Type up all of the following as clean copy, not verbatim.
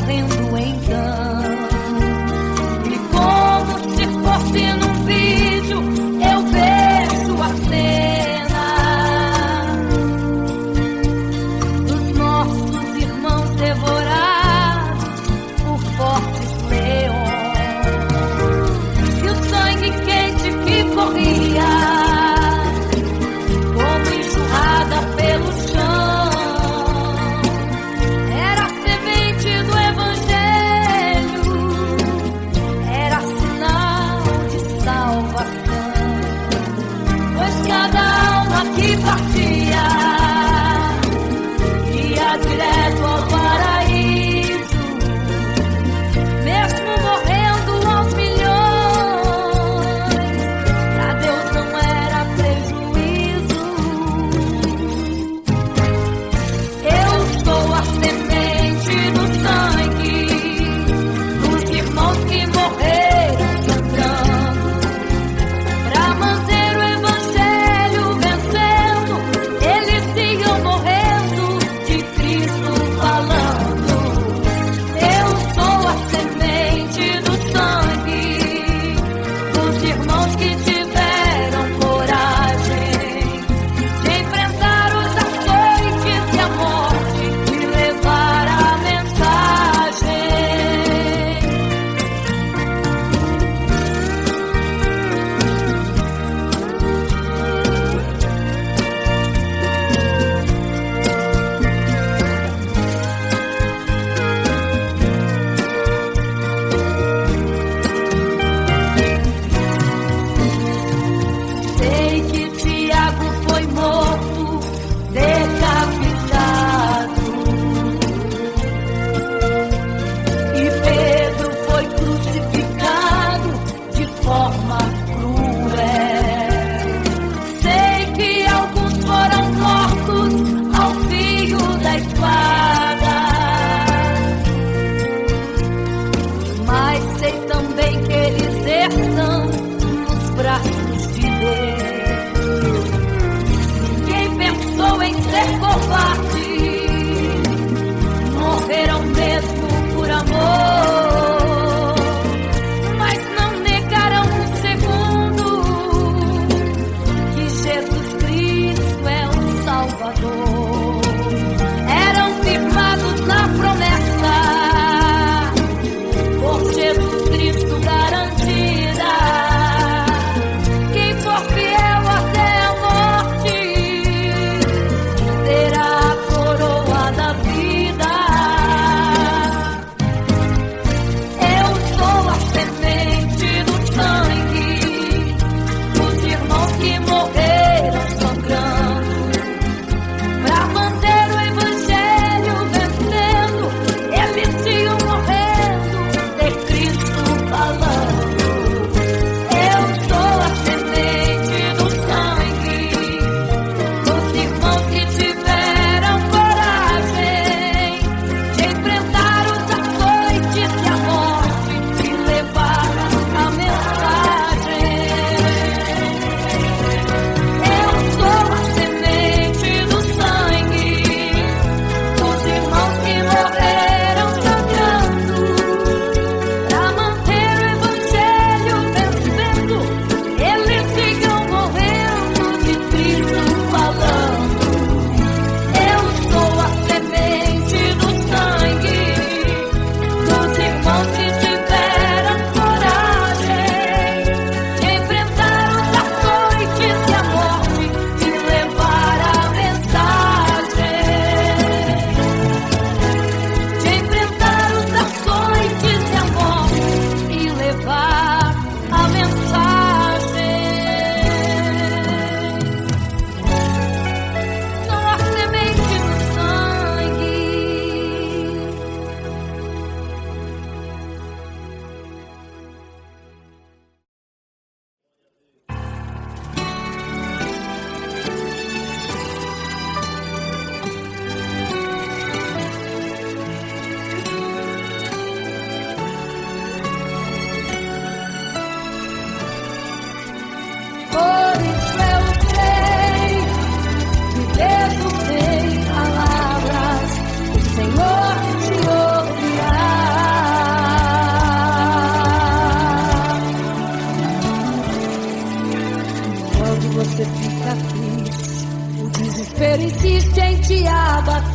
morrendo então. E como se fosse num vídeo, eu vejo a cena dos nossos irmãos devorados por fortes leões. E o sangue quente que corria como enxurrada pelo chão era a semente do Evangelho, era sinal de salvação. Pois cada alma que partia ia direto ao paraíso, mesmo morrendo aos milhões. Pra Deus não era prejuízo. Eu sou a semente do sangue dos irmãos que morreram sangrando pra manter o Evangelho vencendo. Eles iam morrendo de Cristo falando. Eu sou a semente do sangue dos irmãos que tiveram coragem de enfrentar os açoites e a morte e levar a mensagem. Sei que Tiago foi morto, decapitado, e Pedro foi crucificado de forma cruel. Sei que alguns foram mortos ao fio da espada, mas sei também que eles estão nos braços de Deus. Ninguém pensou em ser covarde, morreram mesmo por amor, mas não negaram um segundo que Jesus Cristo é o Salvador. Eram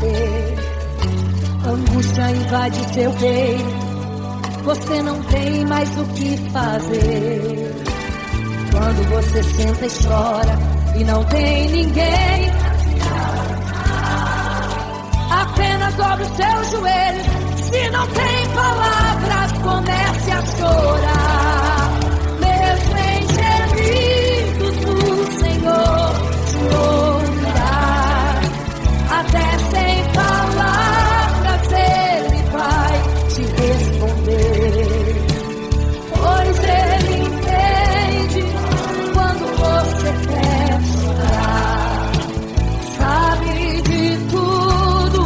você. Angústia invade seu peito, você não tem mais o que fazer. Quando você senta e chora e não tem ninguém, apenas dobre os seus joelhos. Se não tem palavras, comece a chorar. Mesmo em gemidos, o Senhor te ouvirá. Até sem palavras Ele vai te responder, pois Ele entende quando você quer chorar. Sabe de tudo,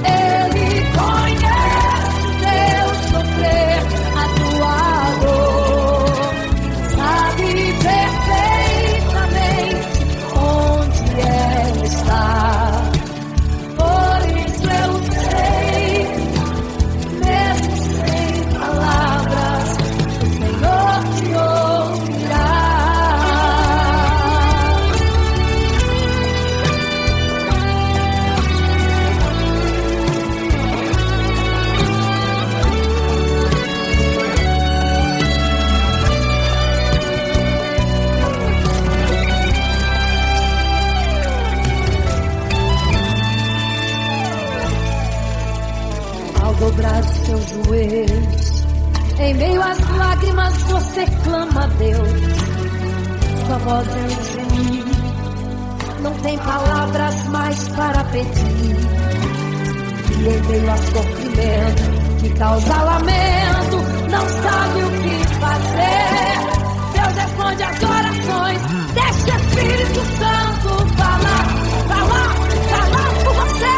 Ele conhece teu sofrer, a tua dor. Sabe perfeitamente onde ela está. Por isso eu sei, mesmo sem palavras, o Senhor te ouvirá. Ao dobrar os seus joelhos, em meio às lágrimas você clama a Deus. Sua voz é um gemido, não tem palavras mais para pedir. E em meio a sofrimento que causa lamento, não sabe o que fazer. Deus responde às orações, deixa o Espírito Santo falar por você.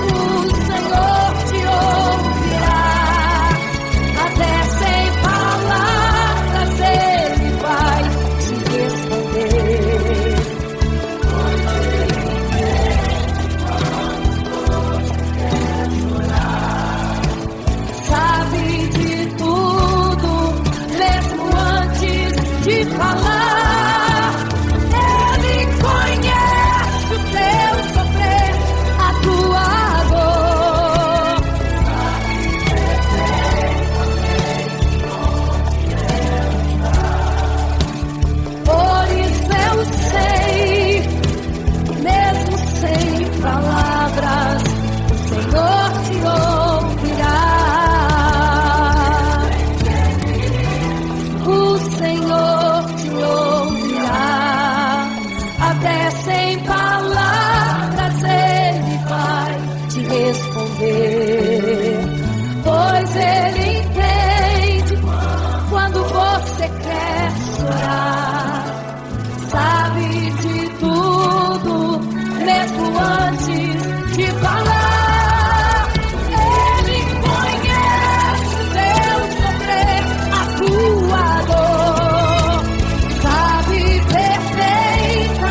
O Senhor te ouvirá, até sem palavras Ele vai te responder. Sabe de tudo, mesmo antes de falar. Ele conhece o teu sofrer, a tua dor. Por isso eu sei, mesmo sem palavras, o Senhor te ouvirá. O Senhor te ouvirá, até sem palavras Ele vai te responder, pois Ele entende quando você quer chorar. Sabe de tudo, mesmo antes de falar. Ele conhece o teu sofrer, a tua dor. Sabe perfeitamente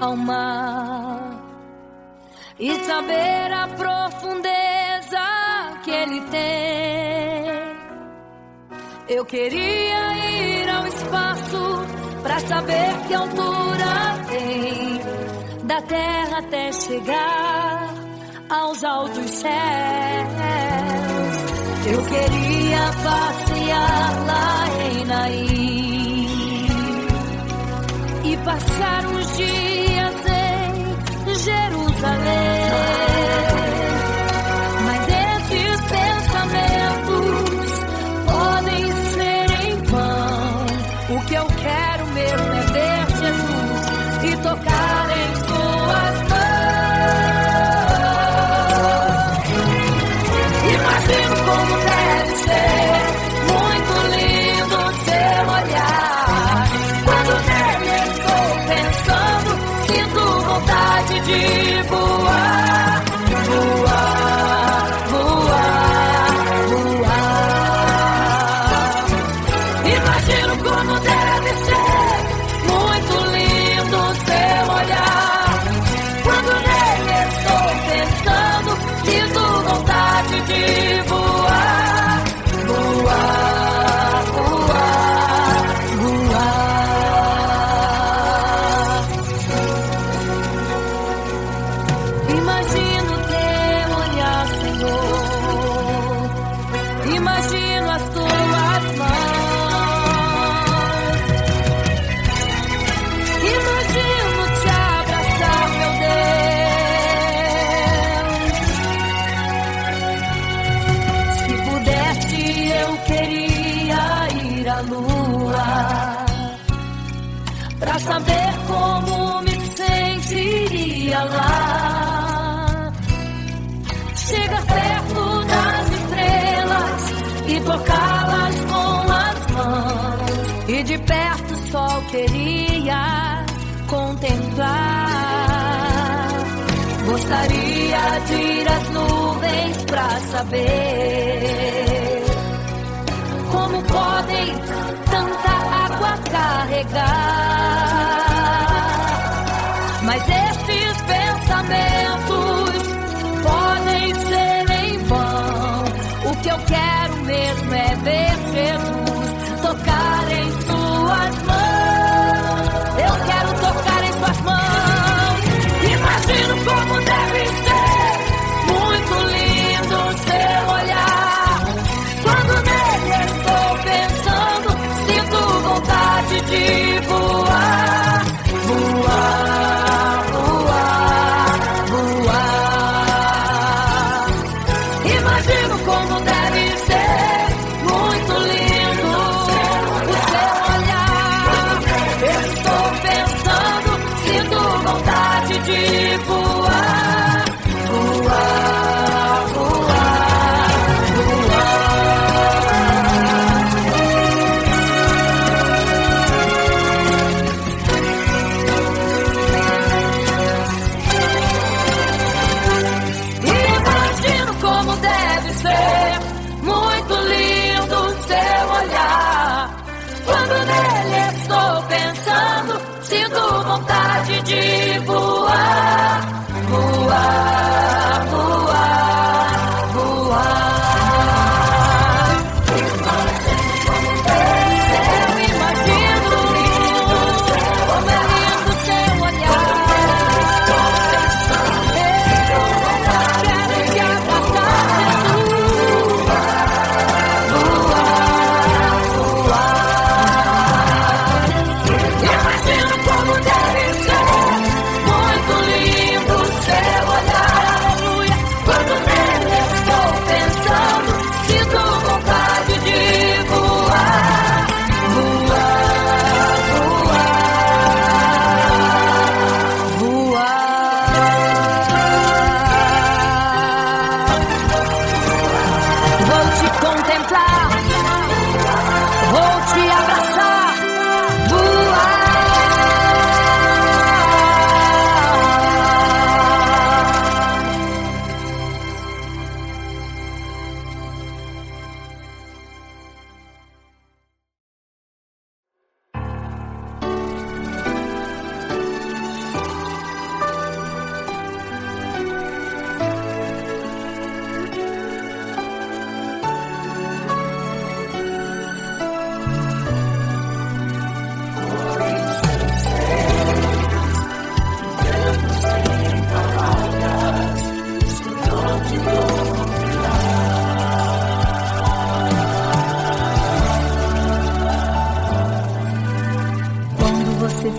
ao mar e saber a profundeza que ele tem. Eu queria ir ao espaço pra saber que altura tem, da terra até chegar aos altos céus. Eu queria passear lá em Naim e passar uns dias em Jerusalém. Mas esses pensamentos podem ser em vão. O que eu quero mesmo é ver Jesus e tocar em suas mãos. Imagino como deve ser muito lindo seu olhar. Quando nele estou pensando, sinto vontade de voar, voar, voar, voar. Imagino como deve ser muito lindo seu olhar. Quando nele estou pensando, sinto vontade de voar, voar, voar, voar. Imagino teu olhar, Senhor. Imagino as tuas mãos. Imagino te abraçar, meu Deus. Se pudesse, eu queria ir à lua pra saber como me sentiria lá. Chegar perto das estrelas e tocá-las com as mãos. E de perto só queria contemplar. Gostaria de ir às nuvens pra saber como podem tanta água carregar. Mas esses pensamentos podem ser em vão. O que eu quero mesmo é ver Jesus tocar em suas mãos. Eu quero tocar em suas mãos. Imagino como deve ser muito lindo seu olhar. Quando nele estou pensando, sinto vontade de voar, voar, voar, voar. Imagino como deve ser muito lindo o seu olhar. Eu estou pensando, sinto vontade de voar, voar, voar, imagino como deve ser muito lindo o seu olhar. Quando nele estou pensando, sinto vontade de voar, voar, voar, voar. Eu imagino como é lindo o seu olhar. Quero te abraçar, Jesus. Voar, voar. Imagino como deve ser muito lindo o seu olhar.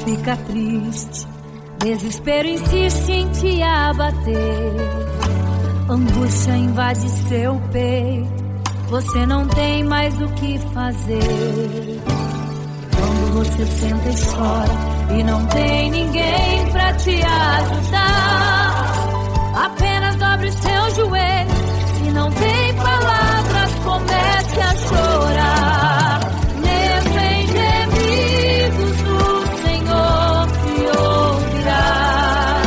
fica triste, desespero insiste em te abater, angústia invade seu peito, você não tem mais o que fazer. Quando você senta e chora e não tem ninguém pra te ajudar, apenas dobre seu joelho, se não tem palavras, comece a chorar. Mesmo em gemidos o Senhor te ouvirá,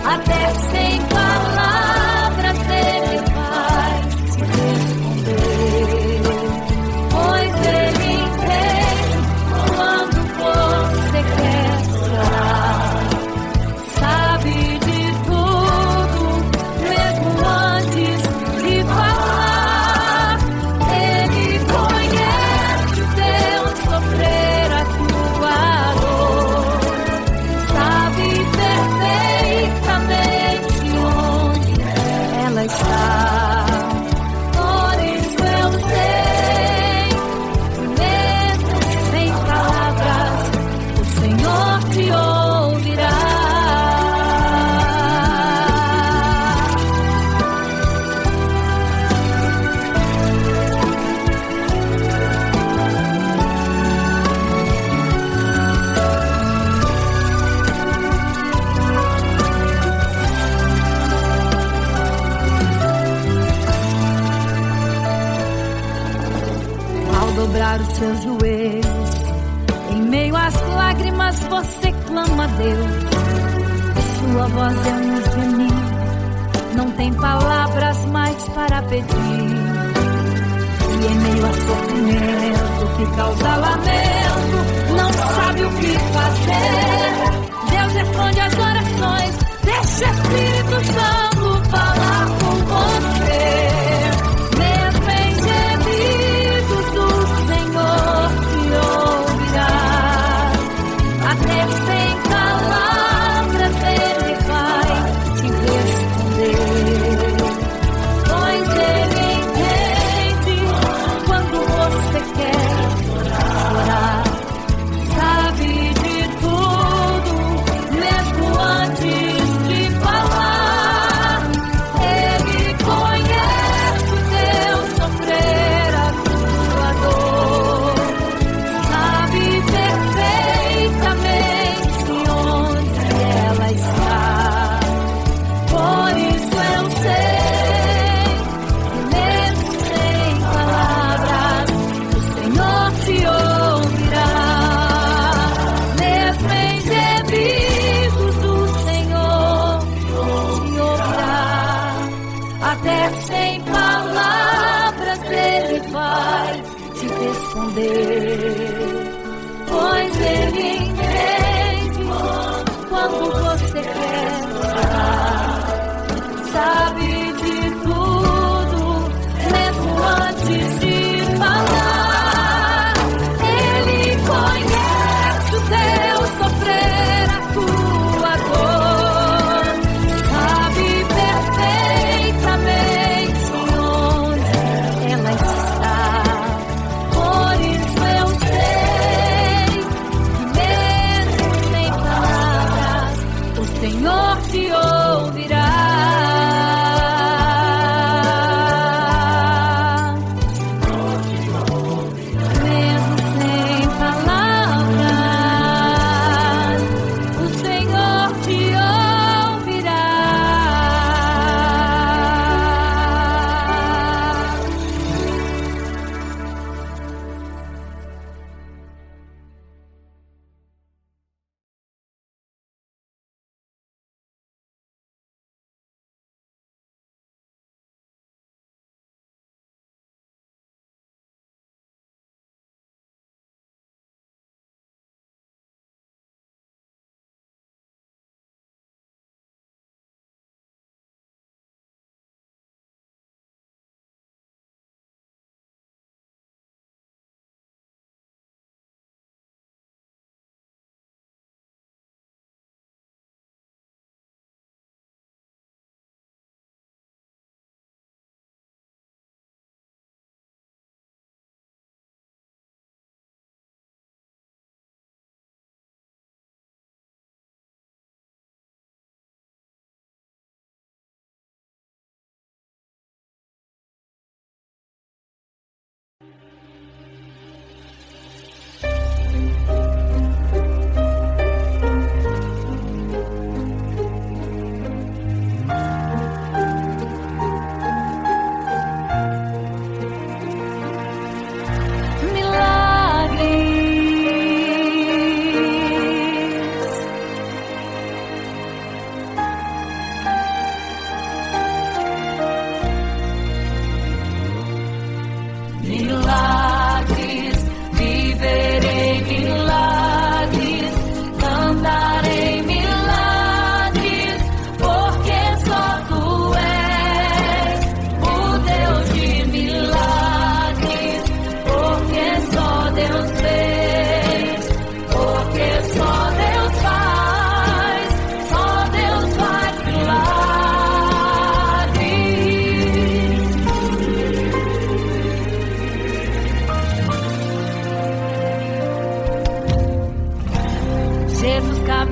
até sem palavras Ele vai te responder, pois Ele entende quando você quer chorar, sabe de tudo, mesmo antes de falar. Ele conhece o teu sofrer, a tua dor, sabe perfeitamente onde ela está. Por isso eu sei que mesmo sem palavras o Senhor te ouvirá. Ao dobrar os seus joelhos, em meio às lágrimas você clama a Deus. Sua voz é um gemido, não tem palavras mais para pedir. E em meio a sofrimento que causa lamento, não sabe o que fazer. Deus responde às orações, deixa o Espírito Santo falar com você. Mesmo em gemidos o Senhor te ouvirá, até sem palavras Ele vai te responder, pois Ele entende quando você quer chorar, sabe de tudo, mesmo antes de falar. Ele conhece o teu sofrer, a tua dor, sabe perfeitamente onde ela está. Por isso eu sei que mesmo sem palavras o Senhor te ouvirá. Mesmo em gemidos o Senhor te ouvirá, até sem palavras Ele vai te responder, pois Ele entende quando você quer chorar, sabe de tudo, mesmo antes de falar. Ele conhece o teu sofrer, a tua dor, sabe perfeitamente onde ela está. Por isso eu sei que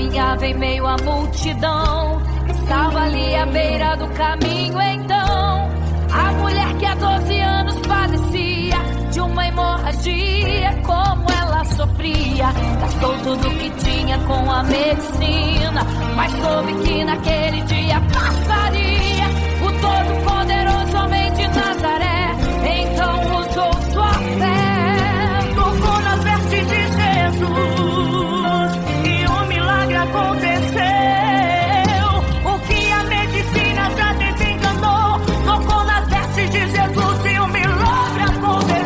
caminhava em meio à multidão. Estava ali à beira do caminho então a mulher que há 12 anos padecia de uma hemorragia. Como ela sofria, gastou tudo que tinha com a medicina, mas soube que naquele dia passaria o todo-poderoso homem de Nazaré. Então usou sua fé, tocou nas vestes de Jesus e um milagre aconteceu. O que a medicina já desenganou, tocou nas vestes de Jesus e um milagre aconteceu.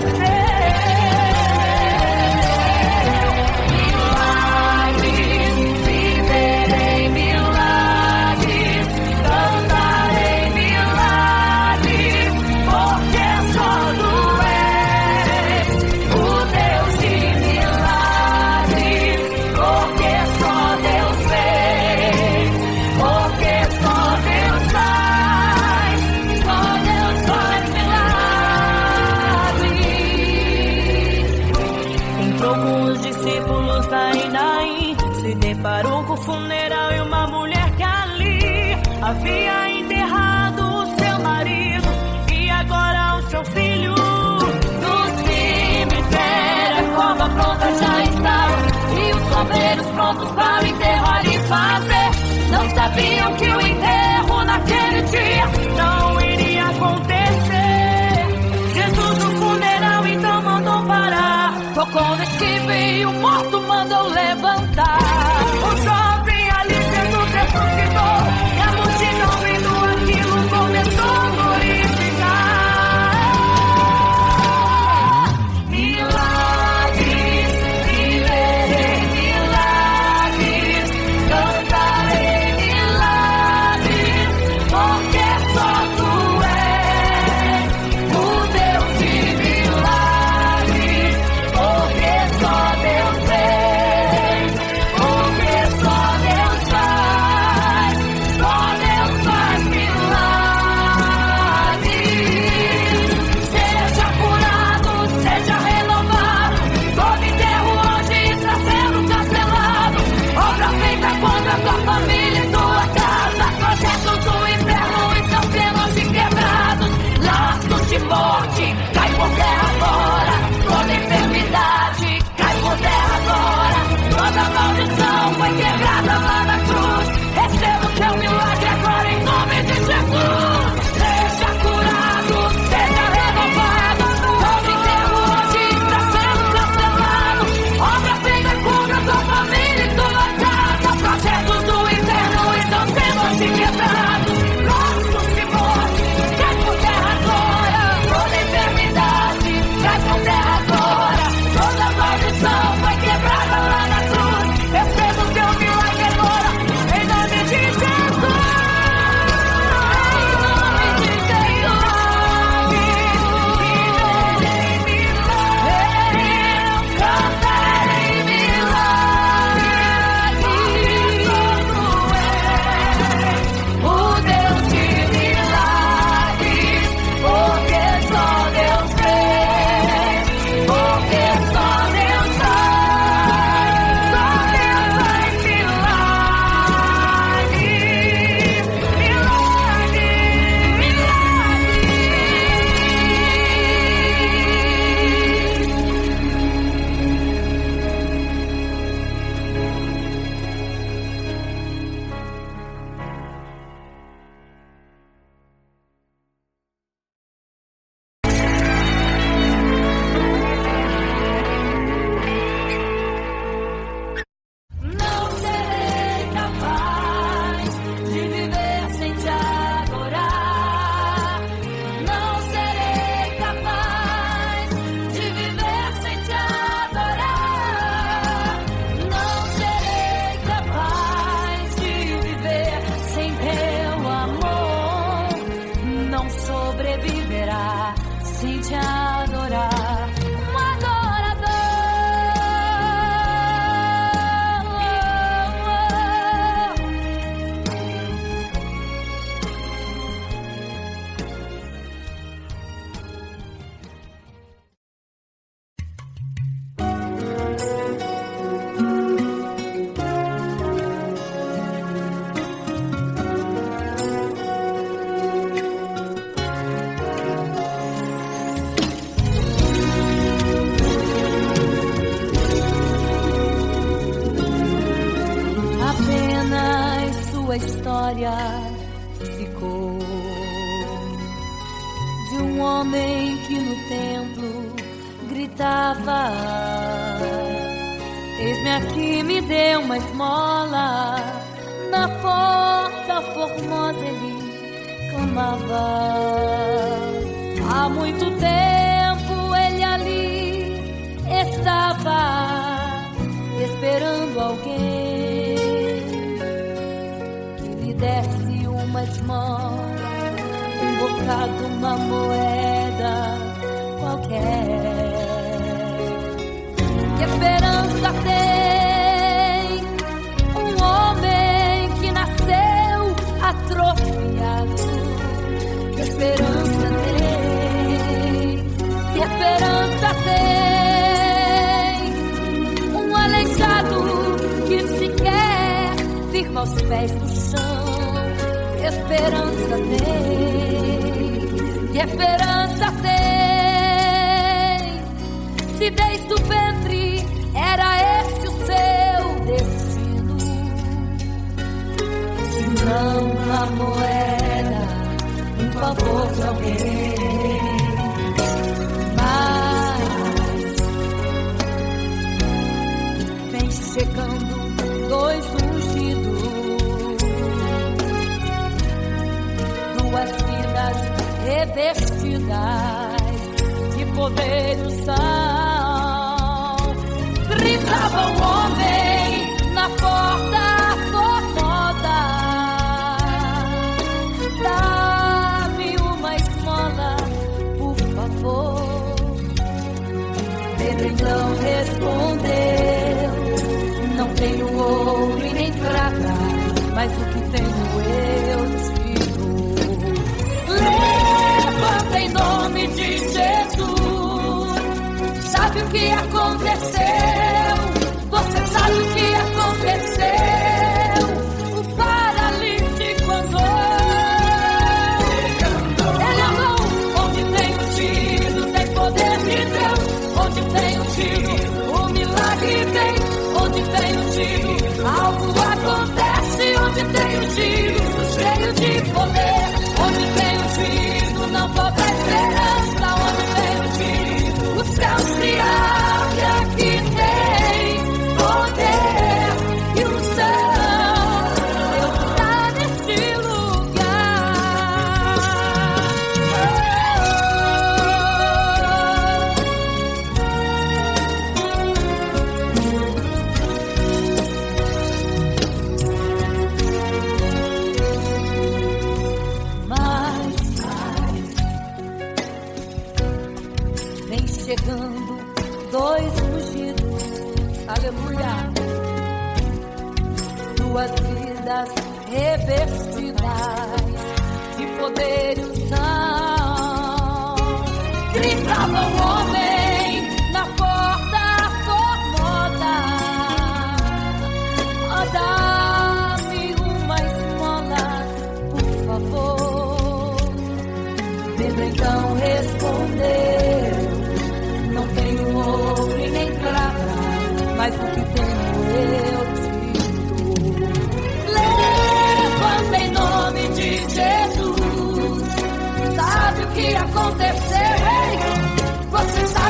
Milagres, viverei milagres, cantarei milagres, porque só tu és o Deus de milagres, porque só Deus fez, porque só Deus faz milagres. Entrou com os discípulos em Naim, se deparou com o funeral e uma mulher que ali havia enterrado o seu marido e agora o seu filho. No cemitério a cova pronta já estava e os coveiros prontos para enterrar e fazer. Não sabiam que o enterro naquele dia não iria acontecer. Jesus no funeral então mandou parar, tocou no esquife e o morto mandou levantar. O jovem ali Jesus ressuscitou e a multidão vendo aquilo começou a glorificar. Milagres, viverei milagres, cantarei milagres, porque só tu és o Deus de milagres, porque só Deus fez, porque memória ficou de um homem que no templo gritava: eis-me aqui, me dê uma esmola. Na porta formosa ele clamava. Há muito tempo ele ali estava esperando alguém que lhe desse uma esmola, um bocado, uma moeda qualquer. Que esperança tem um homem que nasceu atrofiado? Que esperança tem? Que esperança tem um aleijado que sequer firma os pés no chão? Que esperança tem? Que esperança tem? Se desde o ventre era esse o seu destino, se não uma moeda, um favor de alguém. Mas vem chegando dois ungidos, duas vidas revestidas de poder do sal. Gritava o homem na porta formosa: dá-me uma esmola, por favor. Pedro então respondeu: não tenho ouro e nem prata, mas o que tenho eu te dou. Levanta em nome de Jesus. Sabe o que aconteceu? Você sabe o que aconteceu? O paralítico andou. Ele andou onde tem o tiro, tem poder de Deus. Onde tem o tiro, o milagre vem. Onde tem o tiro, algo acontece. Onde tem o tiro, cheio de poder. Onde tem o tiro, não falta esperança. Onde tem o tiro, o céu se abre. Aqui tem poder e o céu está neste lugar. Mas vem chegando dois ungidos, aleluia, duas vidas revestidas de poder e unção. Gritava o homem na porta formosa: oh, dá-me uma esmola, por favor. Pedro então respondeu: não tenho ouro e nem prata, mas o que tenho eu te dou. Levanta em nome de Jesus. Sabe o que aconteceu? Ei, você sabe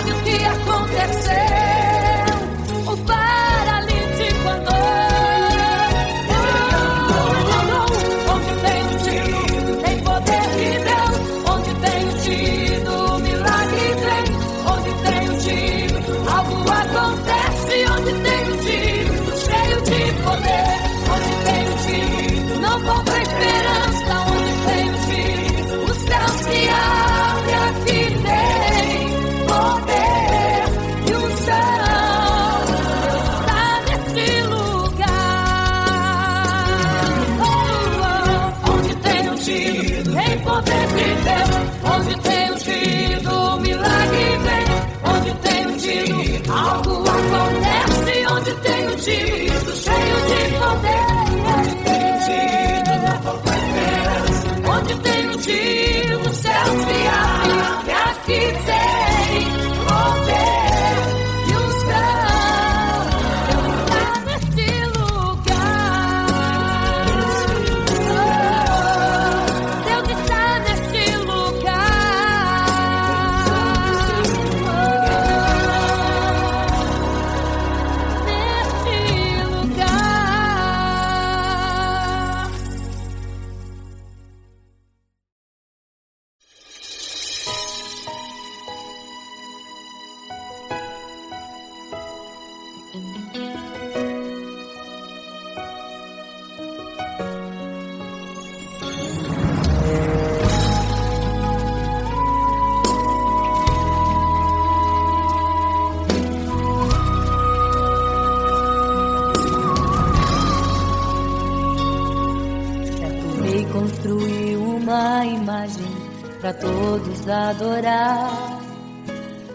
para todos adorar.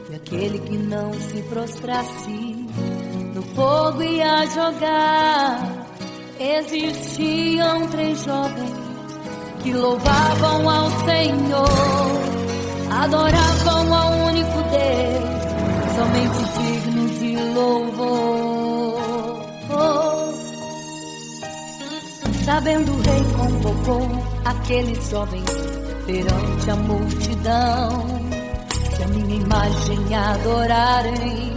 E aquele que não se prostrasse no fogo ia jogar. Existiam 3 jovens que louvavam ao Senhor, adoravam ao único Deus, somente digno de louvor. Sabendo o rei convocou aqueles jovens perante a multidão. Se a minha imagem adorarem,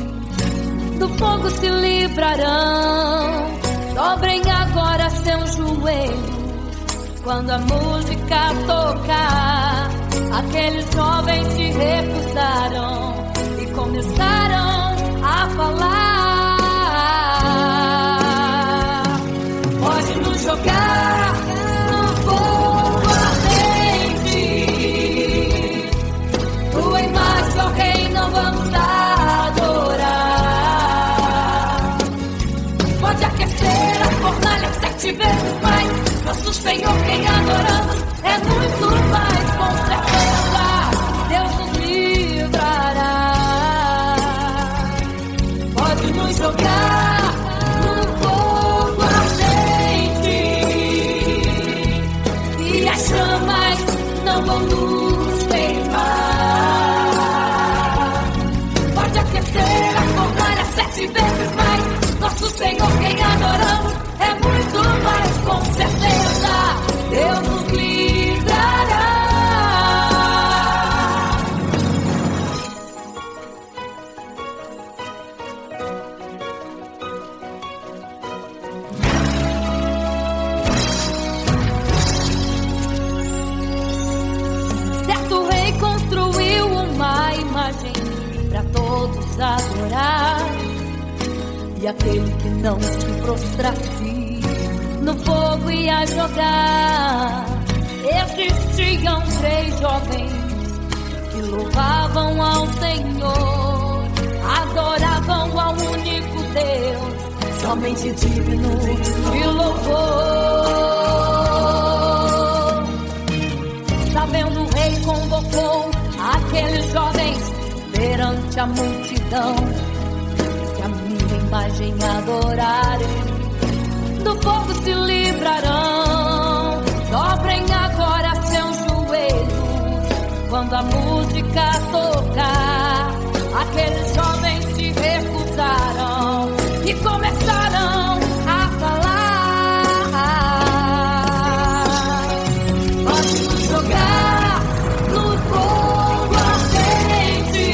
do fogo se livrarão. Dobrem agora seus joelhos quando a música tocar. Aqueles jovens se recusaram e começaram a falar. Pode nos jogar no fogo ardente, tua imagem, ó Rei, não vamos adorar. Pode aquecer a fornalha 7 vezes mais. Nosso Senhor, quem adoramos, é muito mais, com certeza Deus nos livrará. Pode nos jogar no fogo ardente e as chamas não vão nos queimar. Pode aquecer a fornalha 7 vezes mais. Nosso Senhor, quem adoramos, é muito mais, com certeza Deus nos livrará. Certo rei construiu uma imagem para todos adorar. E aquele que não se prostrasse no fogo ia jogar. Existiam 3 jovens que louvavam ao Senhor, adoravam ao único Deus, somente digno de louvor. Sabendo o rei convocou aqueles jovens perante a multidão. Se a minha imagem adorarem, do fogo se livrarão. Dobrem agora seus joelhos quando a música tocar. Aqueles jovens se recusaram e começaram a falar. Pode nos jogar no fogo ardente,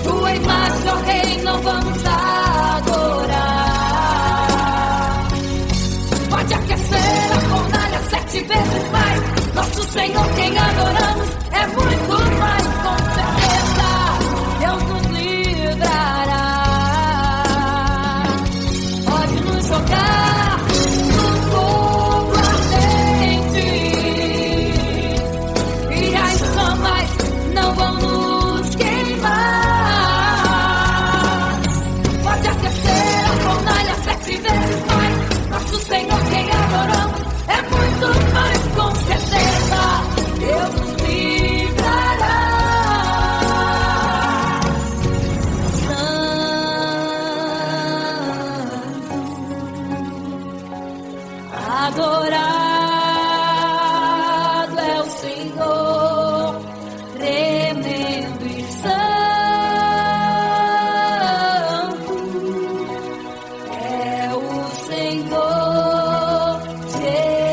tua imagem, ó Rei, não vamos adorar. Pode aquecer a fornalha 7 vezes mais. Nosso Senhor, quem adoramos, é muito mais, com certeza Deus nos livrará. Pode nos jogar no fogo ardente e as chamas não vão nos queimar. Pode aquecer a fornalha 7 vezes mais. Nosso Senhor, quem adoramos, é muito mais, com certeza Deus nos livrará. Adorado é o Senhor, tremendo e santo é o Senhor Jesus.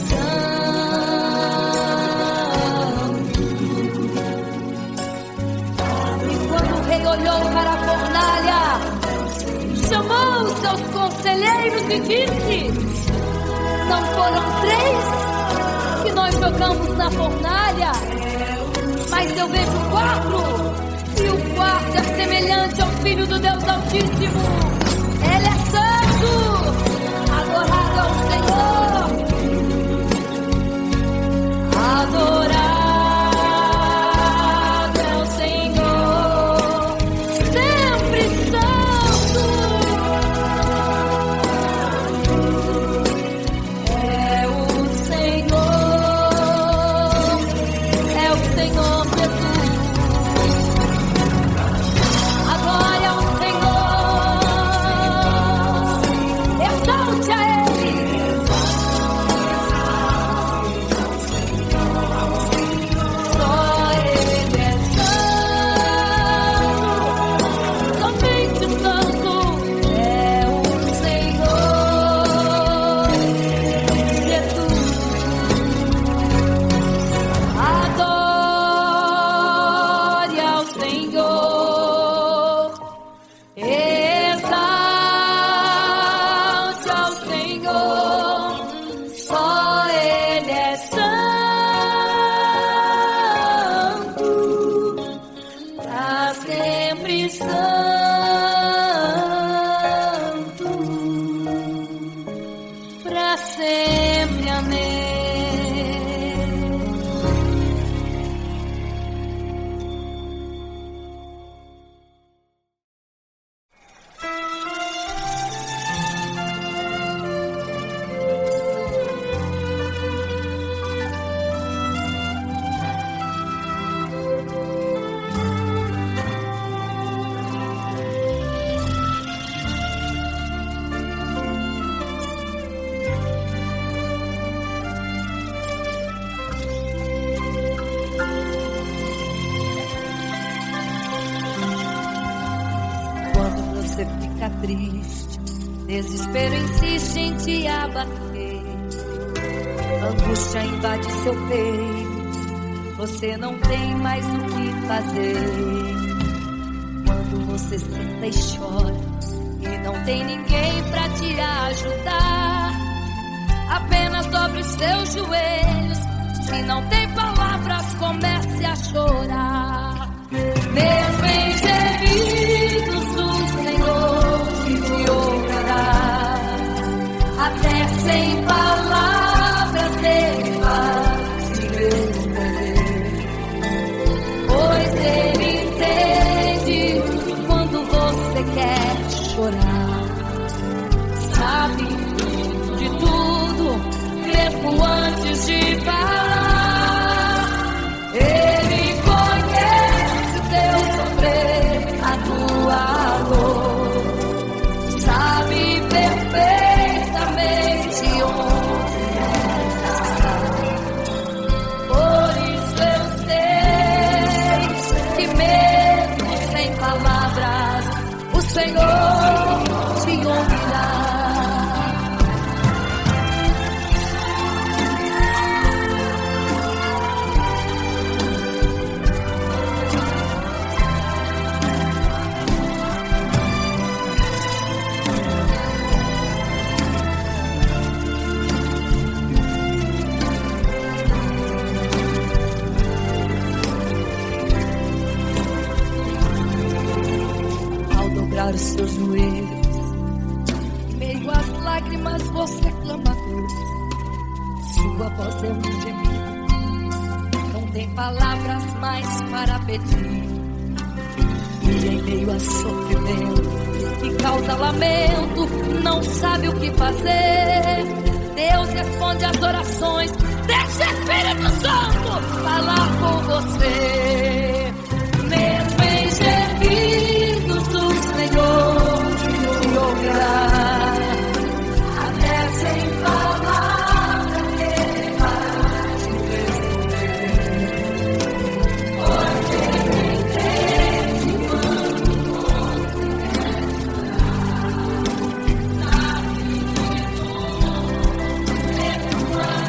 Santo. E quando o rei olhou para a fornalha, chamou os seus conselheiros e disse: não foram 3 que nós jogamos na fornalha, mas eu vejo 4, e o quarto é semelhante ao Filho do Deus Altíssimo. Ele é santo, adorado ao Senhor, adorado é o Senhor, sempre santo. triste, desespero insiste em te abater, angústia invade seu peito, você não tem mais o que fazer. Quando você senta e chora e não tem ninguém pra te ajudar, apenas dobre os seus joelhos. Se não tem palavras, comece a chorar. Mesmo em gemidos, o Senhor te ouvirá. Até sem palavras Ele vai te responder, pois Ele entende quando você quer chorar. Sabe de tudo, mesmo antes de falar. Ele conhece teu sofrer, a tua dor, sabe perfeitamente onde está. Por isso eu sei que mesmo sem palavras o Senhor te ouvirá. Os seus joelhos, em meio às lágrimas você clama a Deus. Sua voz é um gemido, não tem palavras mais para pedir. E em meio a sofrimento que causa lamento, não sabe o que fazer. Deus responde às orações, deixa o Espírito Santo falar com você. Mesmo em gemidos, o Senhor te ouvirá. Até sem palavras Ele vai te responder, pois Ele entende quando você sabe de tudo, mesmo antes de falar.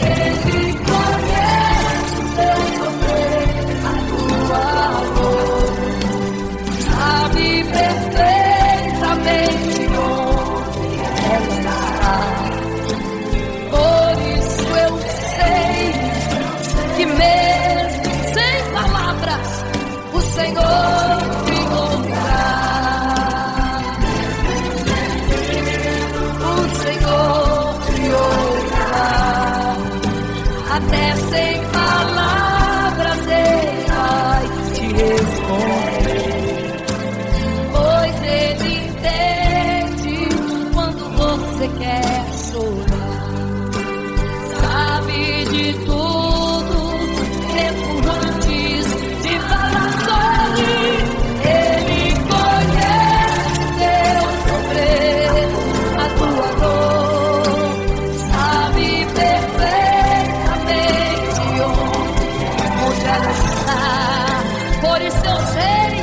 Ele conhece o teu sofrer, a tua dor, sabe perfeitamente onde ela está. Por isso eu sei que mesmo sem palavras o Senhor te ouvirá. O Senhor te ouvirá. Até sem palavras Ele vai te responder, pois Ele entende quando você quer chorar. Sabe de tudo, mesmo antes de falar sobre. Ele conhece teu sofrer, a tua dor, sabe perfeitamente onde ela está. Por isso eu sei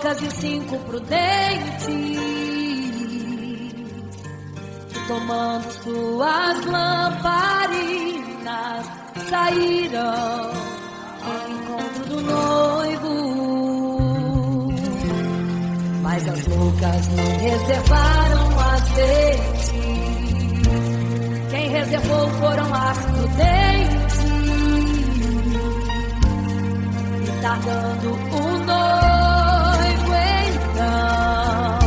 loucas e 5 prudentes, que tomando suas lamparinas saíram ao encontro do noivo. Mas as loucas não reservaram azeite, quem reservou foram as prudentes. E tardando o noivo então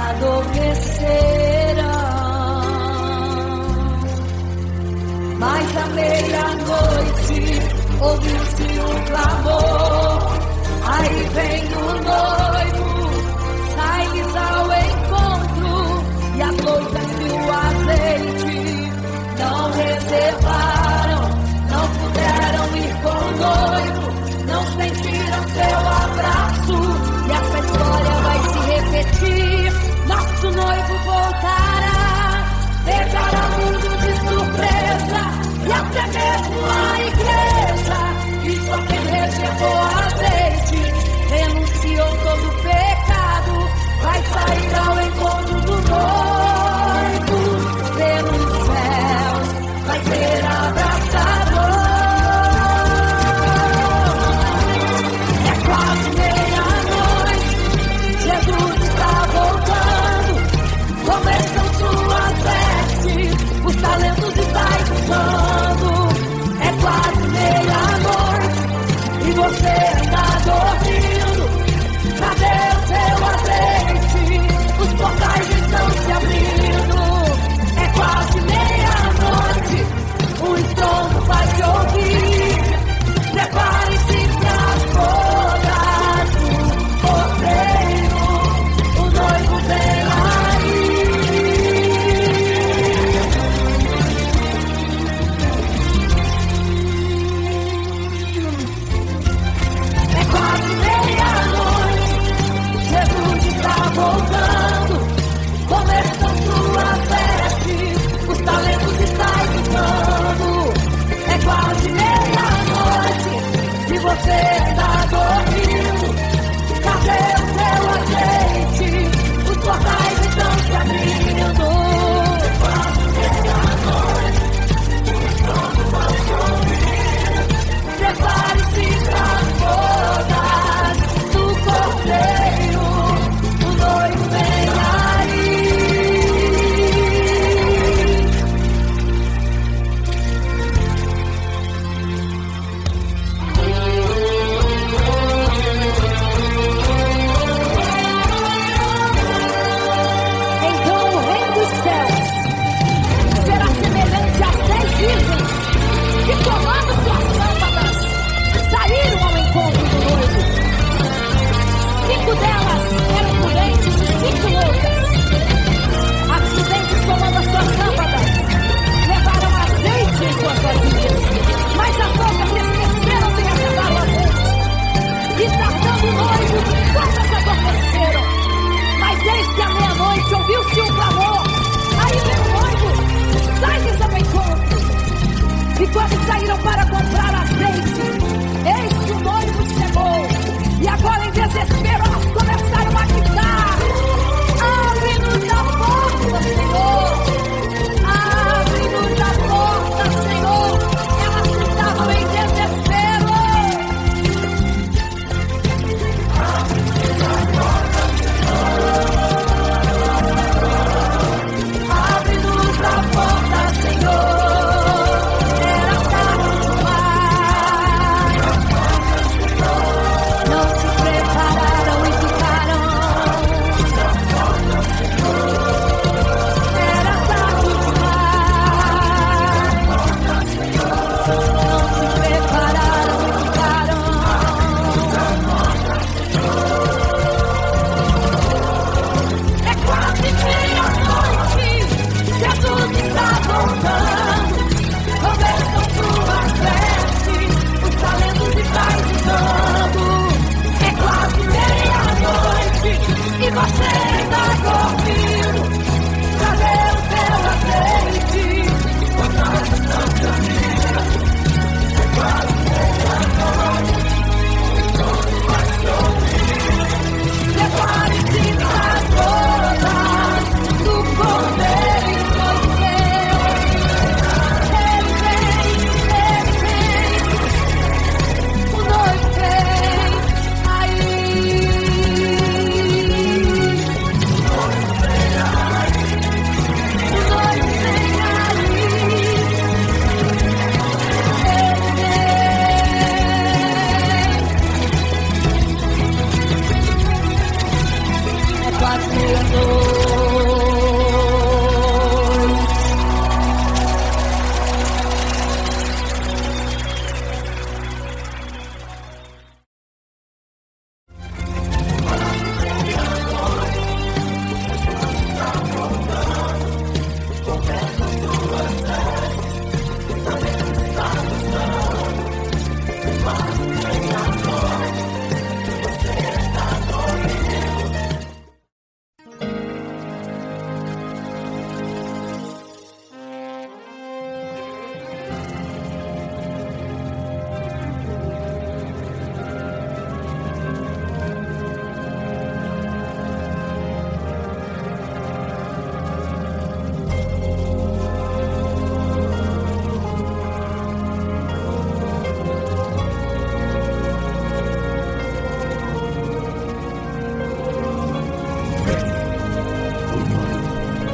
adormeceram. Mas à meia-noite ouviu-se um clamor, aí vem o noivo, sai-lhes ao encontro. E as loucas e o azeite não reservaram, não puderam ir com o noivo, não sentiram seu abraço. E essa história vai se repetir, nosso noivo voltará, pegará o mundo de surpresa, e até mesmo a igreja. E só quem reservou azeite, renunciou todo o pecado, vai sair ao encontro do noivo. Pelos céus vai ser abraçador. É quase meia-noite, Jesus está voltando, começam suas vestes, os talentos estáis usando. É quase meia-noite e você está dormindo. Cadê o seu azeite? Os portais estão se abrindo. É quase meia-noite, o estrondo vai se ouvir. Prepare-se para as bodas do cordeiro, o noivo vem aí. É quase meia-noite, Jesus está voltando, começam suas vestes, os talentos estão usando. É quase meia-noite e você está dormindo. Cadê o seu azeite? Os portais estão se abrindo. É quase meia-noite, o estrondo vai se ouvir. Prepare-se para as bodas do cordeiro, o noivo vem aí. Então o reino dos céus será semelhante às 10 virgens que, tomando suas lâmpadas, saíram ao encontro do noivo. 5 delas eram prudentes e 5 loucas. As prudentes, tomando as suas lâmpadas, levaram azeite em suas vasilhas, mas as loucas se esqueceram de levar o azeite. E tardando o noivo, todas adormeceram. Mas eis que à meia-noite ouviu-se um clamor, aí vem o noivo, sai-lhes ao encontro. E quando saíram para comprar azeite, eis que o noivo chegou. E agora em desespero elas começaram a gritar: abre-nos a porta, Senhor! Abre-nos a porta, Senhor! Elas gritavam em desespero. Abre-nos a porta, Senhor! Abre-nos a porta, Senhor! Era tarde demais. Não se prepararam e ficaram. Era tarde demais. Não se prepararam e ficaram. É quase meia-noite, Jesus está voltando. Começam suas vestes, os talentos estão usando. É quase meia-noite e você está dormindo. Cadê o seu azeite? Os portais estão se abrindo. É quase meia-noite, o estrondo vai se ouvir.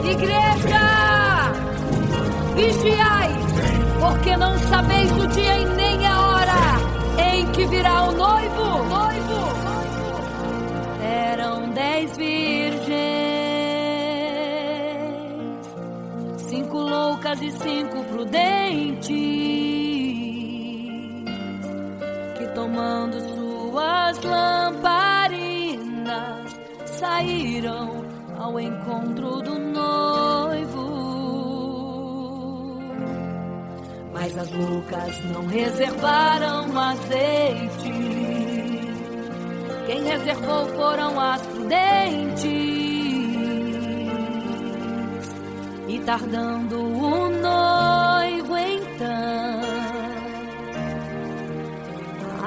Igreja, vigiai, porque não sabeis o dia e nem a hora em que virá o noivo. Eram 10 virgens, 5 loucas e 5 prudentes, que tomando suas lamparinas saíram ao encontro do noivo. Mas as loucas não reservaram azeite. Quem reservou foram as prudentes. E tardando o noivo então,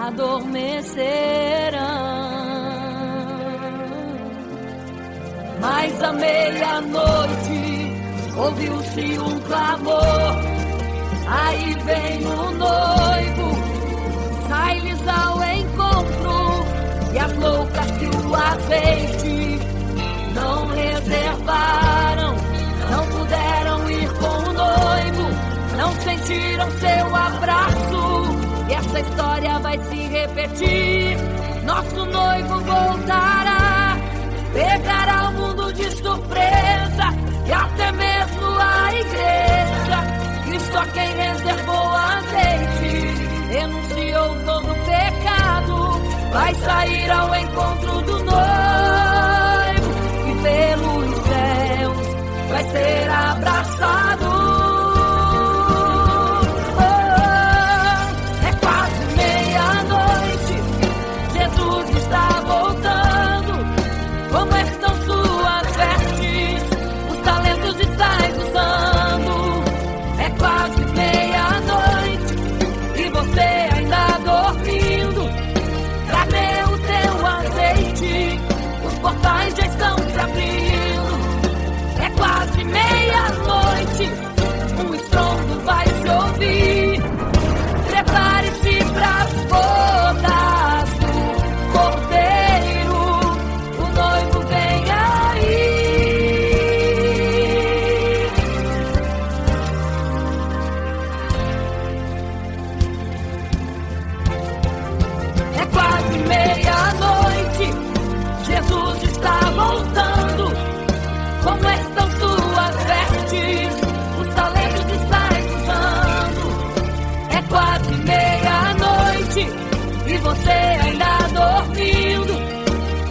adormecerão. Mas à meia-noite ouviu-se um clamor: aí vem o noivo, sai-lhes ao encontro. E as loucas que o azeite não reservaram, não puderam ir com o noivo, não sentiram seu abraço. E essa história vai se repetir. Nosso noivo voltará, pegará o mundo de surpresa, e até mesmo a igreja. E só quem reservou azeite, renunciou todo pecado, vai sair ao encontro do noivo, e pelos céus vai ser abraçado. É quase meia-noite, Jesus está voltando. Como estão suas vestes? Os talentos estáis usando. É quase meia-noite e você ainda dormindo. Cadê o teu azeite? Os portais já estão se abrindo. É quase meia-noite, um estrondo vai se ouvir. Prepare-se pras bodas do Cordeiro. O noivo vem aí. É quase meia-noite, Jesus está voltando. Como estão suas vestes? Os talentos estáis usando. É quase meia-noite e você ainda dormindo.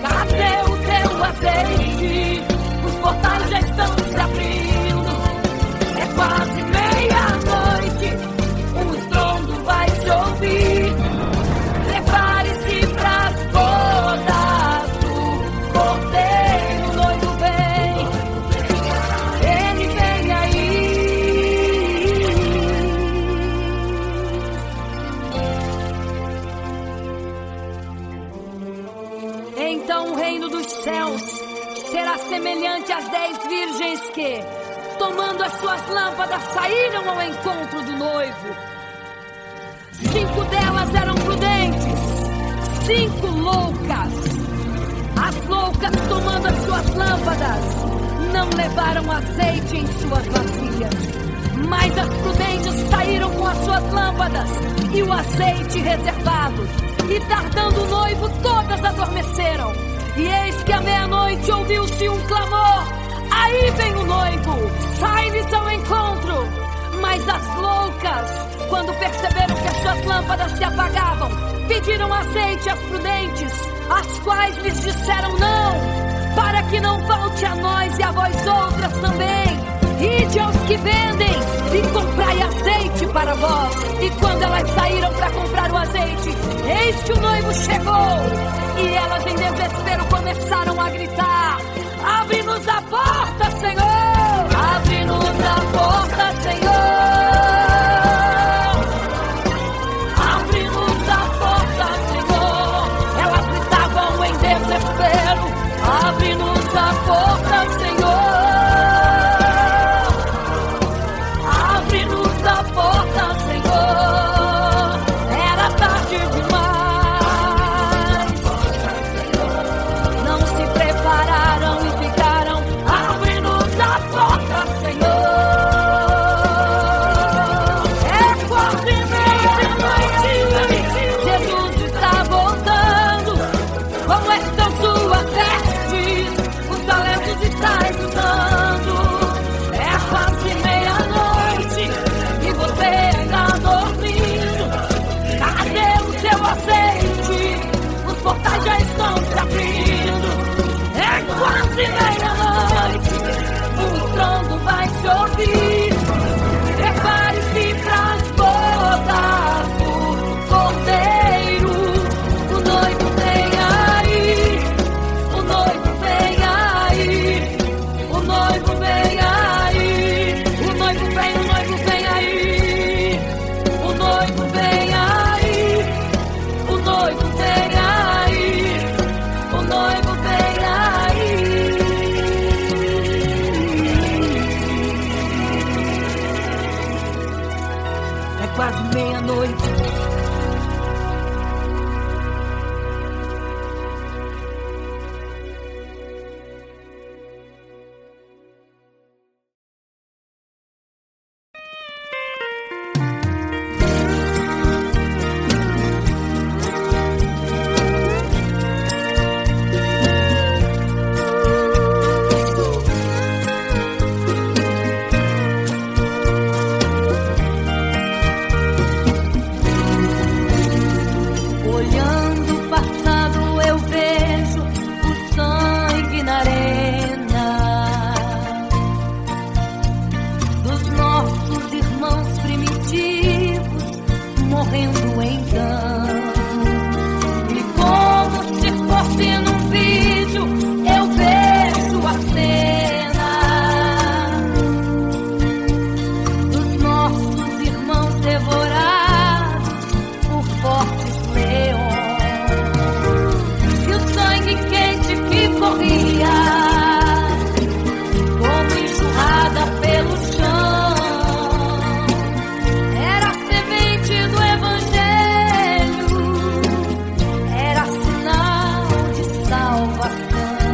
Cadê o teu azeite? Os portais já estão se abrindo. É quase meia-noite, um estrondo vai se ouvir. Prepare-se pras bodas do Cordeiro. O noivo vem, ele vem aí. Então o reino dos céus será semelhante às 10 virgens que, tomando as suas lâmpadas, saíram ao encontro do noivo. 5 delas eram prudentes, 5 loucas. As loucas, tomando as suas lâmpadas, não levaram azeite em suas vasilhas. Mas as prudentes saíram com as suas lâmpadas e o azeite reservado. E tardando o noivo, todas adormeceram. E eis que à meia-noite ouviu-se um clamor: aí vem o noivo, sai-lhes ao encontro. Mas as loucas, quando perceberam que as suas lâmpadas se apagavam, pediram azeite às prudentes, as quais lhes disseram não, para que não falte a nós e a vós outras também. Ide aos que vendem e comprai azeite para vós. E quando elas saíram para comprar o azeite, eis que o noivo chegou. E elas em desespero começaram a gritar: abre-nos a porta, Senhor! Abre-nos a porta, Senhor! Abre-nos a porta, Senhor! Elas gritavam em desespero: abre-nos a porta, Senhor! Abre-nos a porta, Senhor! Era tarde demais. Não se prepararam e ficaram: abre-nos a porta, Senhor! É quase meia-noite, Jesus está voltando. Como estão suas vestes? Os talentos estáis usando. É quase meia-noite e você ainda dormindo. Cadê o seu azeite? Os portais já estão se abrindo. É quase meia-noite, o estrondo vai se ouvir. Prepare-se para as bodas do Cordeiro. O noivo vem aí, o noivo vem aí, o noivo vem aí, o noivo vem, o noivo vem aí, o noivo vem aí, o noivo vem aí, o noivo vem aí. É quase meia-noite. Olhando o passado eu vejo o sangue na arena dos nossos irmãos primitivos morrendo em campo. E como se fosse num vídeo eu vejo a cena dos nossos irmãos devorados por fortes leões. E o sangue quente que corria como enxurrada pelo chão era a semente do Evangelho, era sinal de salvação.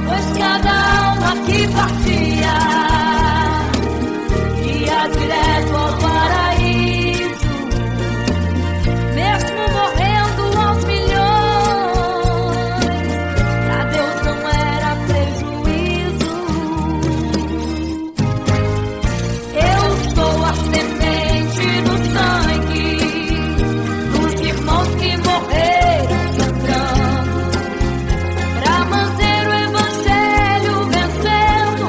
Pois cada alma que partia ia direto ao paraíso, mesmo morrendo aos milhões. Pra Deus não era prejuízo. Eu sou a semente do sangue dos irmãos que morreram sangrando pra manter o Evangelho vencendo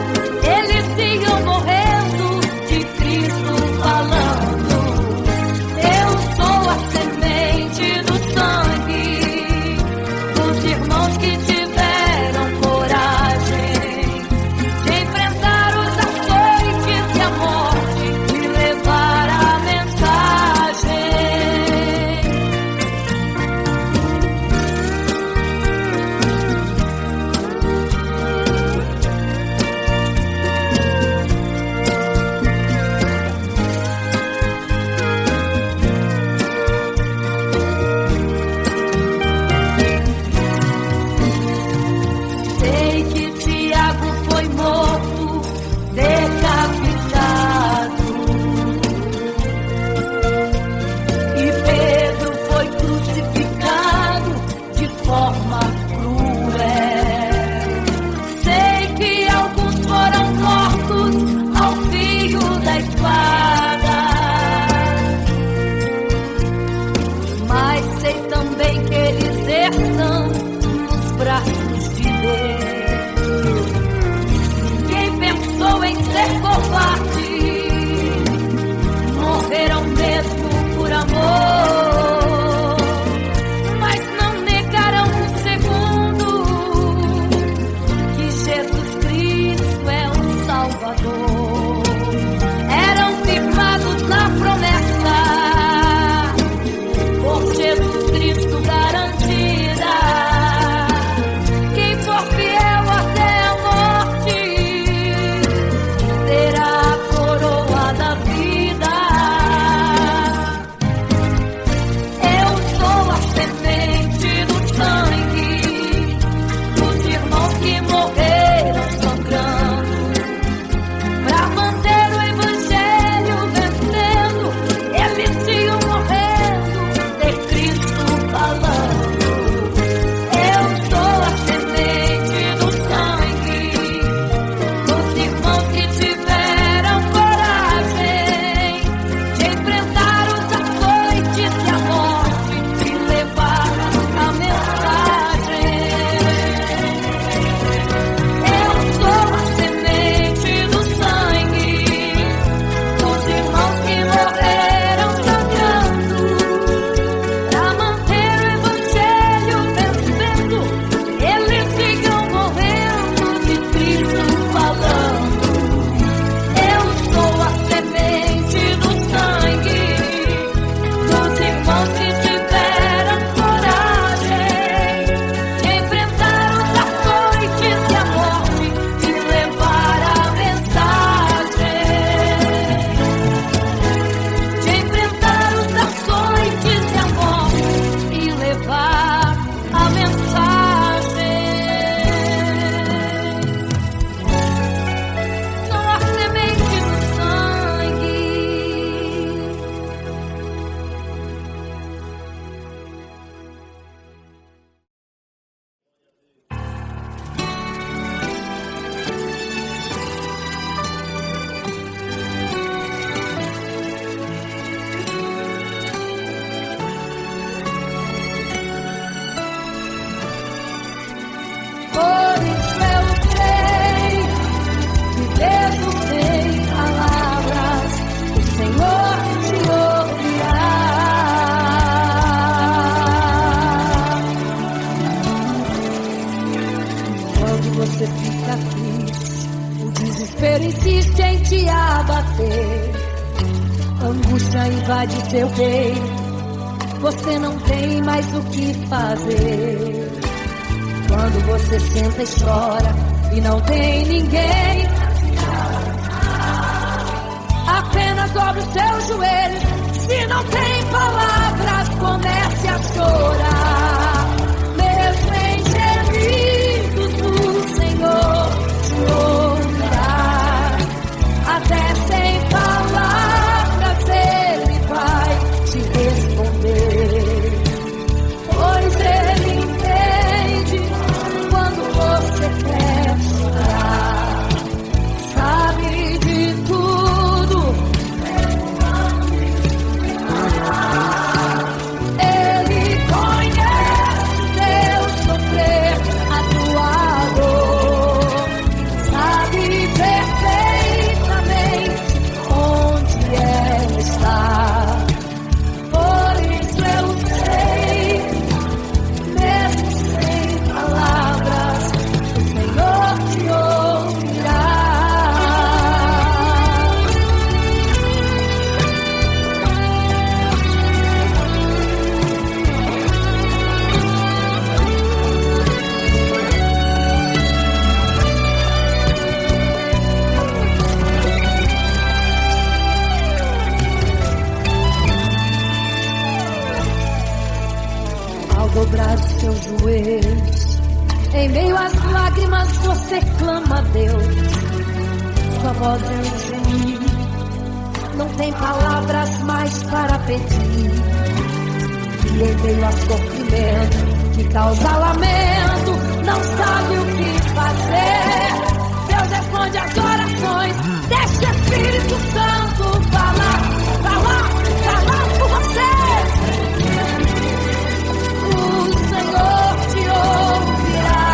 triste, o desespero insiste em te abater. Angústia invade seu peito, você não tem mais o que fazer. Quando você senta e chora e não tem ninguém, apenas dobre os seus joelhos. Se não tem palavras, comece a chorar. Mesmo em gemidos, o Senhor te ouvirá. Até sem palavras Ele vai te responder, pois Ele entende quando você quer chorar. Sabe de tudo, Ele conhece o teu sofrer, a tua dor. Sabe perfeitamente onde ela está. Por isso eu sei, mesmo sem palavras, o Senhor te ouvirá. Ao dobrar os seus joelhos, em meio às lágrimas você clama a Deus. Sua voz é um gemido, não tem palavras mais para pedir. E em meio a sofrimento que causa lamento, não sabe o que fazer. Deus responde as orações, deixa o Espírito Santo falar por você. O Senhor te ouvirá,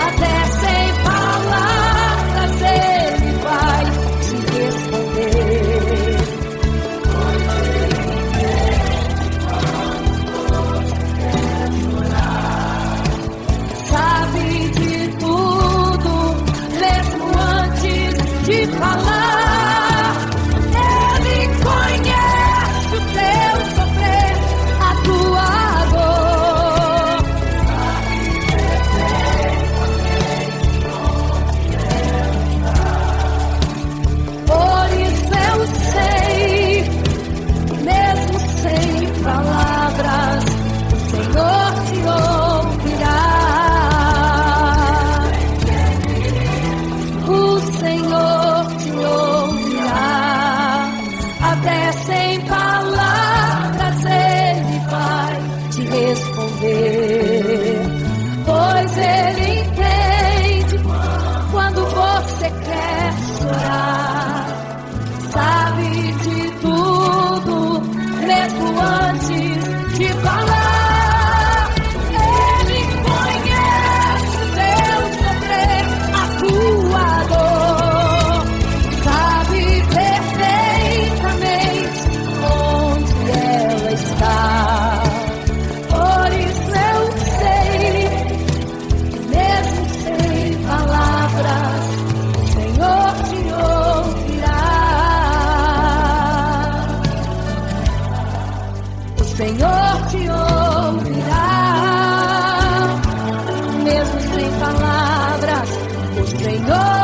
até sem palavras Ele vai te responder. Sabe de tudo, mesmo antes de falar. Ele conhece o teu sofrer, a tua dor. Por isso eu sei, mesmo sem palavras, o Senhor te ouvirá. O Senhor te ouvirá, até sem palavras Ele vai te responder, pois Ele entende quando você quer chorar. Sabe de tudo, mesmo antes de falar. Ele conhece o teu sofrer, a tua dor. Sabe perfeitamente onde ela está. Por isso eu sei, mesmo sem palavras, o Senhor te ouvirá. O Senhor te ouvirá, mesmo sem palavras, o Senhor